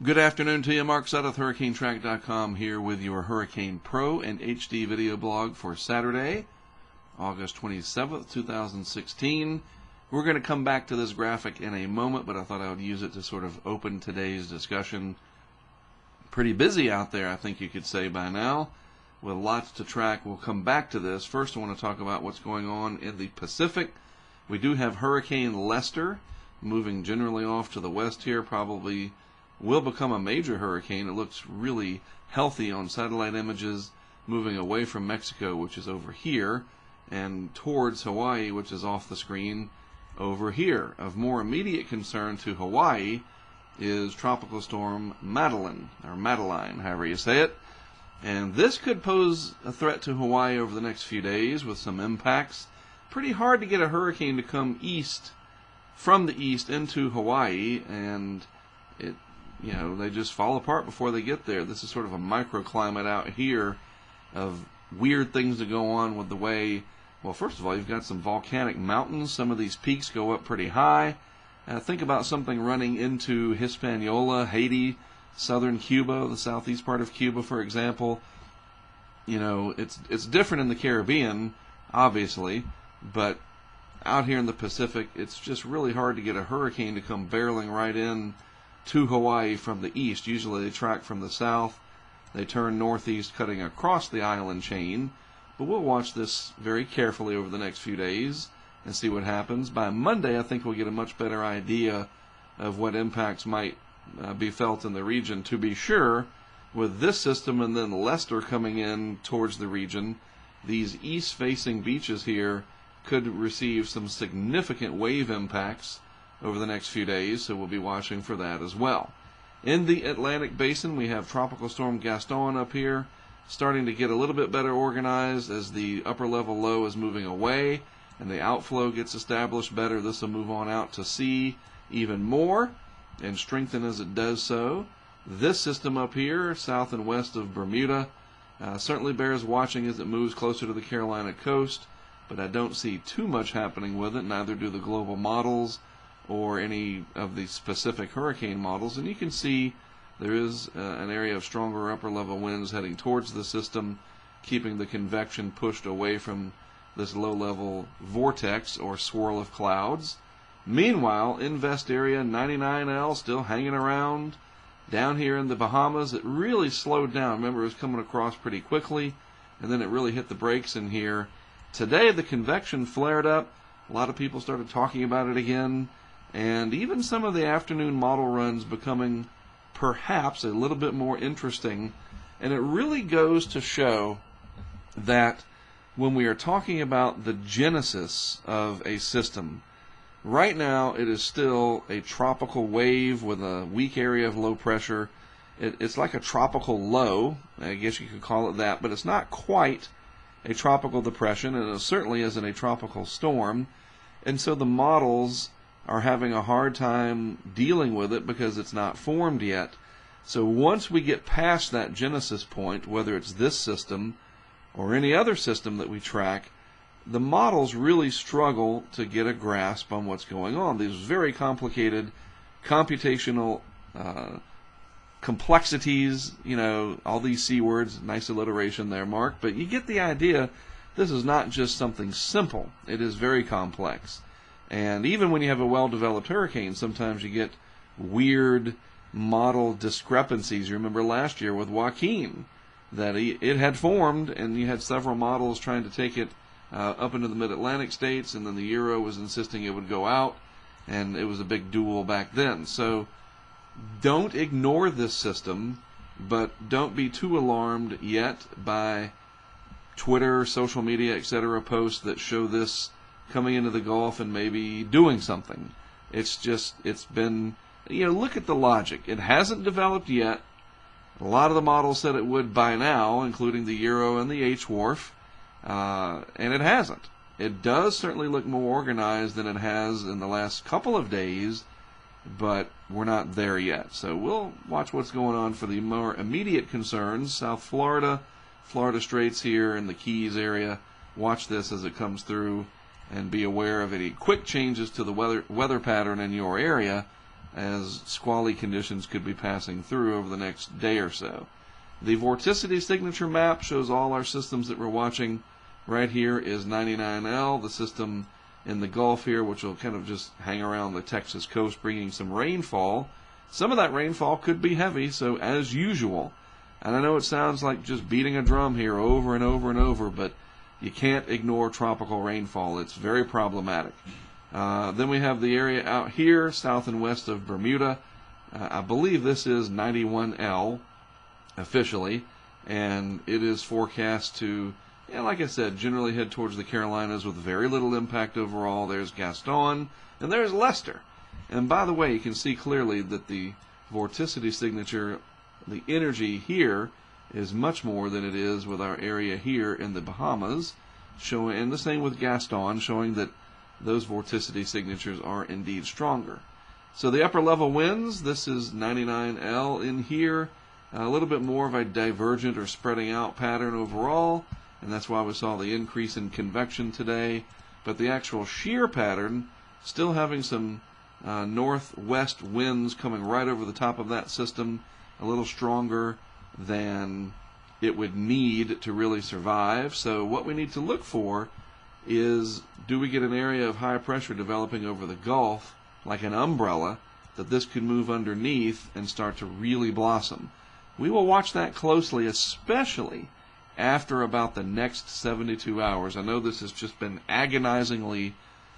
Good afternoon to you. Mark Sudduth, HurricaneTrack.com here with your Hurricane Pro and HD video blog for Saturday, August 27th, 2016. We're going to come back to this graphic in a moment, but I thought I would use it to sort of open today's discussion. Pretty busy out there, I think you could say by now, with lots to track. We'll come back to this. First, I want to talk about what's going on in the Pacific. We do have Hurricane Lester moving generally off to the west here, probably will become a major hurricane. It looks really healthy on satellite images, moving away from Mexico, which is over here, and towards Hawaii, which is off the screen over here. Of more immediate concern to Hawaii is Tropical Storm Madeline, or Madeline, however you say it. And this could pose a threat to Hawaii over the next few days with some impacts. Pretty hard to get a hurricane to come east, from the east into Hawaii, and they just fall apart before they get there. This is sort of a microclimate out here of weird things that go on with the way, well, first of all, you've got some volcanic mountains. Some of these peaks go up pretty high. Think about something running into Hispaniola, Haiti, southern Cuba, the southeast part of Cuba, for example. It's different in the Caribbean, obviously, but out here in the Pacific, it's just really hard to get a hurricane to come barreling right in to Hawaii from the east. Usually they track from the south. They turn northeast, cutting across the island chain. But we'll watch this very carefully over the next few days and see what happens. By Monday, I think we'll get a much better idea of what impacts might be felt in the region. To be sure, with this system and then Lester coming in towards the region, these east-facing beaches here could receive some significant wave impacts over the next few days, so we'll be watching for that as well. In the Atlantic Basin, we have Tropical Storm Gaston up here, starting to get a little bit better organized as the upper level low is moving away and the outflow gets established better. This will move on out to sea even more and strengthen as it does so. This system up here, south and west of Bermuda, certainly bears watching as it moves closer to the Carolina coast, but I don't see too much happening with it. Neither do the global models or any of the specific hurricane models. And you can see there is an area of stronger upper level winds heading towards the system, keeping the convection pushed away from this low level vortex or swirl of clouds. Meanwhile, Invest area 99L still hanging around. Down here in the Bahamas, it really slowed down. Remember, it was coming across pretty quickly, and then it really hit the brakes in here. Today, the convection flared up. A lot of people started talking about it again, and even some of the afternoon model runs becoming perhaps a little bit more interesting. And it really goes to show that when we are talking about the genesis of a system, right now it is still a tropical wave with a weak area of low pressure. It's like a tropical low, I guess you could call it that, but it's not quite a tropical depression, and it certainly isn't a tropical storm. And so the models are having a hard time dealing with it because it's not formed yet. So once we get past that genesis point, whether it's this system or any other system that we track, the models really struggle to get a grasp on what's going on. These very complicated computational complexities, all these C words, nice alliteration there, Mark, but you get the idea. This is not just something simple. It is very complex. And even when you have a well-developed hurricane, sometimes you get weird model discrepancies. You remember last year with Joaquin that it had formed, and you had several models trying to take it up into the mid-Atlantic states, and then the Euro was insisting it would go out, and it was a big duel back then. So don't ignore this system, but don't be too alarmed yet by Twitter, social media, etc. posts that show this coming into the Gulf and maybe doing something. It's been, look at the logic. It hasn't developed yet. A lot of the models said it would by now, including the Euro and the H-Wharf, and it hasn't. It does certainly look more organized than it has in the last couple of days, but we're not there yet. So we'll watch what's going on for the more immediate concerns. South Florida, Florida Straits here in the Keys area. Watch this as it comes through and be aware of any quick changes to the weather pattern in your area as squally conditions could be passing through over the next day or so. The vorticity signature map shows all our systems that we're watching. Right here is 99L, the system in the Gulf here, which will kind of just hang around the Texas coast, bringing some rainfall. Some of that rainfall could be heavy, so as usual. And I know it sounds like just beating a drum here over and over and over, but you can't ignore tropical rainfall. It's very problematic. Then we have the area out here, south and west of Bermuda. I believe this is 91L officially, and it is forecast to, like I said, generally head towards the Carolinas with very little impact overall. There's Gaston, and there's Lester. And by the way, you can see clearly that the vorticity signature, the energy here, is much more than it is with our area here in the Bahamas, showing, and the same with Gaston, showing that those vorticity signatures are indeed stronger. So the upper level winds, this is 99L in here, a little bit more of a divergent or spreading out pattern overall, and that's why we saw the increase in convection today. But the actual shear pattern, still having some northwest winds coming right over the top of that system, a little stronger than it would need to really survive. So what we need to look for is, do we get an area of high pressure developing over the Gulf, like an umbrella, that this could move underneath and start to really blossom? We will watch that closely, especially after about the next 72 hours. I know this has just been agonizingly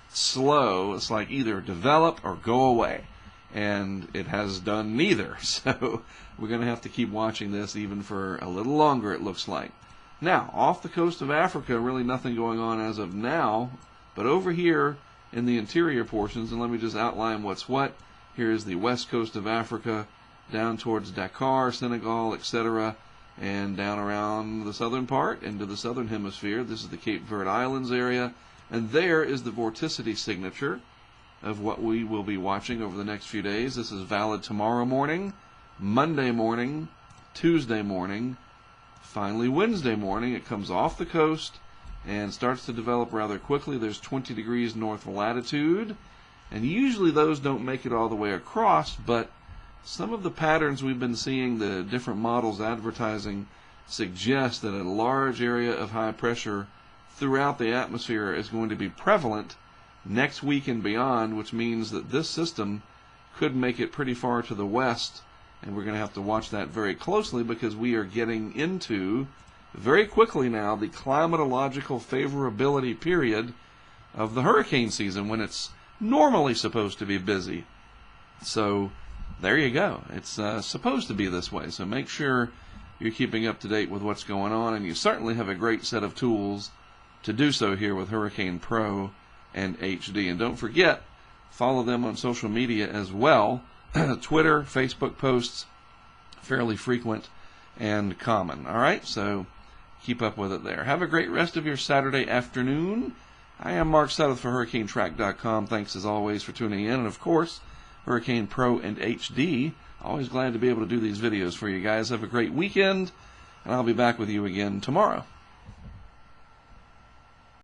slow. It's like either develop or go away, and it has done neither. So we're going to have to keep watching this even for a little longer, it looks like. Now, off the coast of Africa, really nothing going on as of now, but over here in the interior portions, and let me just outline what's what. Here is the west coast of Africa, down towards Dakar, Senegal, etc., and down around the southern part into the southern hemisphere. This is the Cape Verde Islands area, and there is the vorticity signature of what we will be watching over the next few days. This is valid tomorrow morning, Monday morning, Tuesday morning, finally Wednesday morning. It comes off the coast and starts to develop rather quickly. There's 20 degrees north latitude, and usually those don't make it all the way across, but some of the patterns we've been seeing, the different models advertising, suggest that a large area of high pressure throughout the atmosphere is going to be prevalent next week and beyond, which means that this system could make it pretty far to the west, and we're going to have to watch that very closely because we are getting into, very quickly now, the climatological favorability period of the hurricane season, when it's normally supposed to be busy. So there you go. It's supposed to be this way, so make sure you're keeping up to date with what's going on, and you certainly have a great set of tools to do so here with Hurricane Pro and HD. And don't forget, follow them on social media as well. Twitter, Facebook posts, fairly frequent and common. All right, so keep up with it there. Have a great rest of your Saturday afternoon. I am Mark Sudduth for HurricaneTrack.com. Thanks as always for tuning in, and of course, Hurricane Pro and HD. Always glad to be able to do these videos for you guys. Have a great weekend, and I'll be back with you again tomorrow.